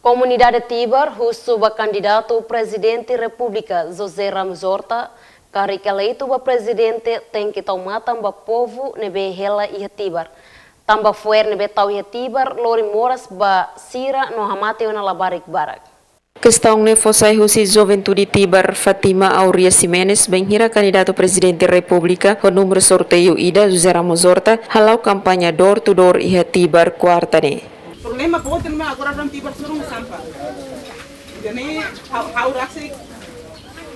Comunidade Tibar, o candidato presidente da República, José Ramos Horta, que eleito o presidente tem que tomar também povo nebe hela e Tibar. Também foi nebe tau e Tibar, lori moras ba sira no hamate na labarik barak. Questão ne fossai husi Juventude Tibar Fatima Auria Ximenes benhira candidato presidente da República com número sorteio ida José Ramos Horta halau campanha door to door iha Tibar quarta ne. Problema pokoknya mah agora orang tiba suruh sampah. Jadi haura sih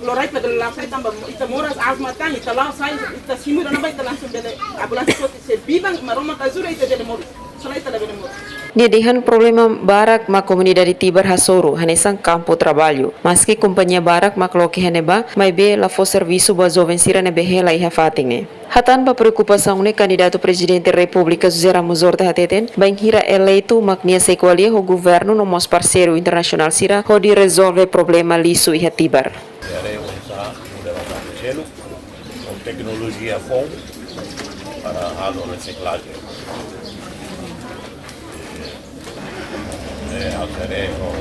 lorai pada langsai tambah itu moras asmatan itu langsai itu simur nama itu langsung beli ambulans itu sebibang maroma kazura itu beli mobil. Selain itu beli mobil. Nidihan problema barak ma comunidade Tibar Hasoro hanesang campo trabalho. Maski companhia barak ma coloque haneba, mai be la fo serviço ba jovem sira ne behela iha fatingne. Hatan ba preocupação ne candidato presidente da República José Ramos Horta hateten, benhira eleito maknia sequalia o governo no mos parceiro internacional sira ho di resolve problema liso iha Tibar. Com tecnologia bom para a reciclagem. Altere o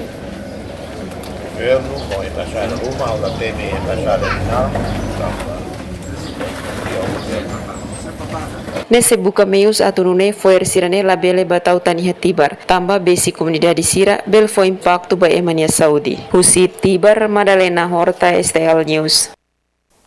governo, com entrada uma, ora tem entrada final, Nesse buka meios atunune foi sirane labele batau taniha Tibar, tamba besi comunidade sira bel foi impacto ba emania Saudi. Husi Tibar Madalena Horta STL News.